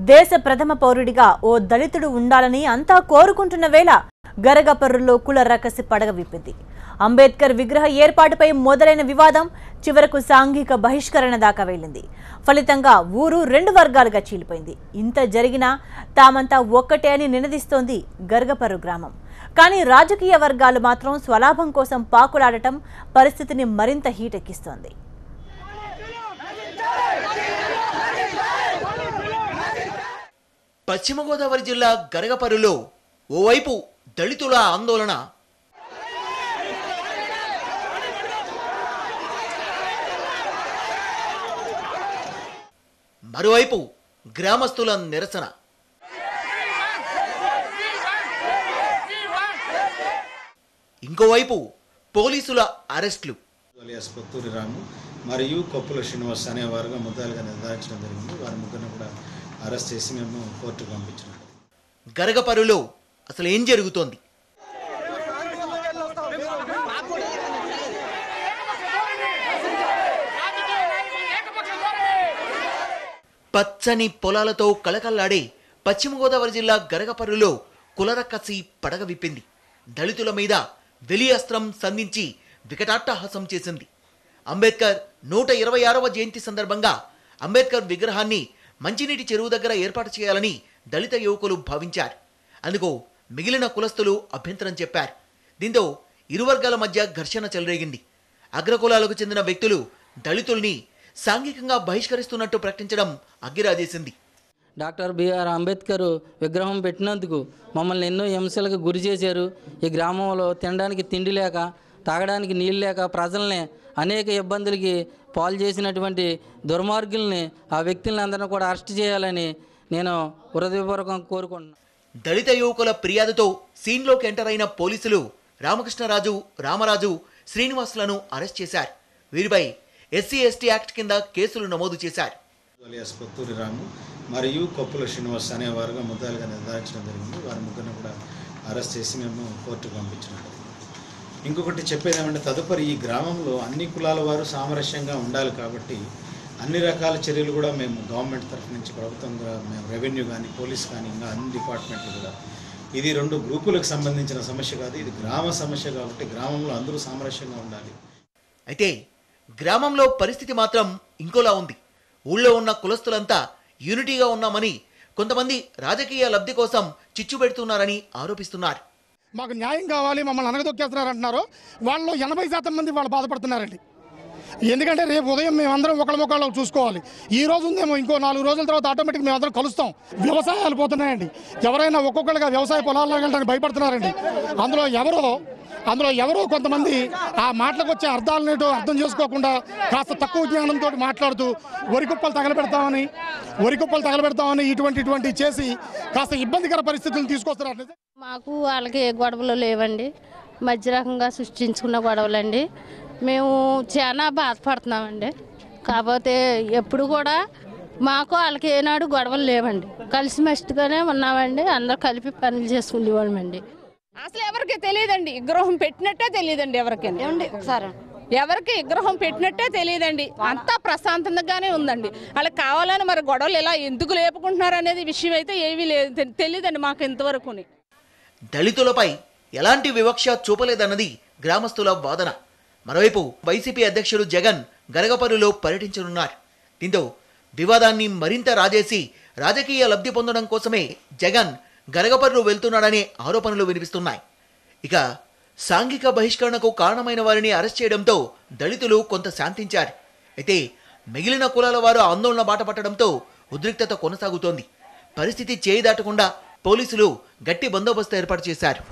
దేశ ప్రథమ పౌరుడిగా ఓ దళితుడు ఉండాలని అంతా కోరుకుంటున్న వేళ గరగపర్రులో కుల రకసి పడగ విప్పింది. అంబేద్కర్ విగ్రహ ఏర్పాటుపై మొదలైన వివాదం చివరకు సాంఘిక బహిష్కరణ దాకా వెళ్లింది. ఫలితంగా ఊరు రెండు వర్గాలుగా చీలిపోయింది. ఇంత జరిగినా తామంతా ఒక్కటే అని నినదిస్తోంది గరగపర్రు గ్రామం. కానీ రాజకీయ వర్గాలు మాత్రం స్వలాభం కోసం పాకులాడటం పరిస్థితిని మరింత హీటెక్కిస్తోంది. పశ్చిమ గోదావరి జిల్లా గరగపర్రులో ఓవైపు దళితుల ఆందోళన, మరోవైపు గ్రామస్తుల నిరసన. ఇంకోవైపు పోలీసుల అరెస్టులు. కొత్తూరి రాము మరియు కొప్పుల శ్రీనివాస్ అనేవారుగా ముద్దాలుగా నిర్ధారించడం జరిగింది. వారి ముగ్గురిని కూడా అరెస్ట్ చేసి మేము కోర్టుకు పంపించినాం. గరగపర్రులో అసలు ఏం జరుగుతోంది? పచ్చని పొలాలతో కళకళ్లాడే పశ్చిమ గోదావరి జిల్లా గరగపర్రులో కులరక్కసి పడగ విప్పింది. దళితుల మీద వెలి అస్త్రం సంధించి వికటాట్టహాసం చేసింది. అంబేద్కర్ 126వ జయంతి సందర్భంగా అంబేద్కర్ విగ్రహాన్ని మంచినీటి చెరువు దగ్గర ఏర్పాటు చేయాలని దళిత యువకులు భావించారు. అందుకు మిగిలిన కులస్తులు అభ్యంతరం చెప్పారు. దీంతో ఇరు వర్గాల మధ్య ఘర్షణ చెలరేగింది. అగ్రకులాలకు చెందిన వ్యక్తులు దళితుల్ని సాంఘికంగా బహిష్కరిస్తున్నట్టు ప్రకటించడం అగ్గిరాజేసింది. డాక్టర్ బిఆర్ అంబేద్కర్ విగ్రహం పెట్టినందుకు మమ్మల్ని ఎన్నో హింసలకు గురి చేశారు. ఈ గ్రామంలో తినడానికి తిండి లేక, తాగడానికి నీళ్ళు లేక ప్రజల్ని అనేక ఇబ్బందులకి పాలు చేసినటువంటి దుర్మార్గుల్ని, ఆ వ్యక్తులని అందరినీ కూడా అరెస్ట్ చేయాలని నేను హృదయపూర్వకంగా కోరుకుంటున్నాను. దళిత యువకుల ఫిర్యాదుతో సీన్లోకి ఎంటర్ అయిన పోలీసులు రామకృష్ణరాజు, రామరాజు, శ్రీనివాసులను అరెస్ట్ చేశారు. వీరిపై SC/ST యాక్ట్ కింద కేసులు నమోదు చేశారు. కొత్తూరి రాము మరియు కొప్పుల శ్రీనివాస్ అనేవారుగా ముద్దాలుగా నిర్ధారించడం జరిగింది. వారి ముగ్గురిని కూడా అరెస్ట్ చేసి మేము కోర్టుకు పంపించినాం. ఇంకొకటి చెప్పేది ఏమంటే, తదుపరి ఈ గ్రామంలో అన్ని కులాల వారు సామరస్యంగా ఉండాలి కాబట్టి అన్ని రకాల చర్యలు కూడా మేము గవర్నమెంట్ తరఫు నుంచి, ప్రభుత్వంగా మేము రెవెన్యూ కానీ, పోలీస్ కానీ, ఇంకా అన్ని డిపార్ట్మెంట్లు కూడా, ఇది రెండు గ్రూపులకు సంబంధించిన సమస్య కాదు, ఇది గ్రామ సమస్య కాబట్టి గ్రామంలో అందరూ సామరస్యంగా ఉండాలి. అయితే గ్రామంలో పరిస్థితి మాత్రం ఇంకోలా ఉంది. ఊళ్ళో ఉన్న కులస్తులంతా యూనిటీగా ఉన్నామని, కొంతమంది రాజకీయ లబ్ధి కోసం చిచ్చు పెడుతున్నారని ఆరోపిస్తున్నారు. మాకు న్యాయం కావాలి, మమ్మల్ని అనగదొక్కేస్తున్నారు అంటున్నారు. వాళ్ళు 80% మంది వాళ్ళు బాధపడుతున్నారండి. ఎందుకంటే రేపు ఉదయం మేమందరం ఒకళ్ళ చూసుకోవాలి. ఈ రోజు ఉందేమో, ఇంకో 4 రోజుల తర్వాత ఆటోమేటిక్ మేమందరం కలుస్తాం. వ్యవసాయాలు పోతున్నాయండి. ఎవరైనా ఒక్కొక్కరుగా వ్యవసాయ పొలాల్లోకి వెళ్ళడానికి భయపడుతున్నారండి. అందులో ఎవరో కొంతమంది ఆ మాటలకు వచ్చే అర్థాలనేటో అర్థం చేసుకోకుండా కాస్త తక్కువ జ్ఞానంతో మాట్లాడుతూ వరికుప్పలు తగలబెడతామని ఇటువంటి చేసి కాస్త ఇబ్బందికర పరిస్థితులను తీసుకొస్తున్నారు. మాకు వాళ్ళకి గొడవలు లేవండి, మధ్య రకంగా సృష్టించుకున్న గొడవలండి. మేము చాలా బాధపడుతున్నామండి. కాకపోతే ఎప్పుడు కూడా మాకు వాళ్ళకి ఏనాడు గొడవలు లేవండి. కలిసిమెలిసిగానే ఉన్నామండి. అందరూ కలిపి పనులు చేసుకునేవాళ్ళమండి. అసలు ఎవరికి తెలియదండి, విగ్రహం పెట్టినట్టే తెలియదండి. ఎవరికి విగ్రహం పెట్టినట్టే తెలియదండి. అంతా ప్రశాంతంగానే ఉందండి. వాళ్ళకి కావాలని మరి గొడవలు ఇలా ఎందుకు లేపుకుంటున్నారు అనేది విషయం అయితే ఏమీ తెలియదండి మాకు ఇంతవరకు. దళితులపై ఎలాంటి వివక్ష చూపలేదన్నది గ్రామస్తుల వాదన. మరోవైపు వైసీపీ అధ్యక్షుడు జగన్ గరగపర్రులో పర్యటించనున్నారు. దీంతో వివాదాన్ని మరింత రాజేసి రాజకీయ లబ్ధి పొందడం కోసమే జగన్ గరగపర్రు వెళ్తున్నాడనే ఆరోపణలు వినిపిస్తున్నాయి. ఇక సాంఘిక బహిష్కరణకు కారణమైన వారిని అరెస్ట్ చేయడంతో దళితులు కొంత శాంతించారు. అయితే మిగిలిన కులాల వారు ఆందోళన బాటపట్టడంతో ఉద్రిక్తత కొనసాగుతోంది. పరిస్థితి చేయి దాటకుండా పోలీసులు గట్టి బందోబస్తు ఏర్పాటు చేశారు.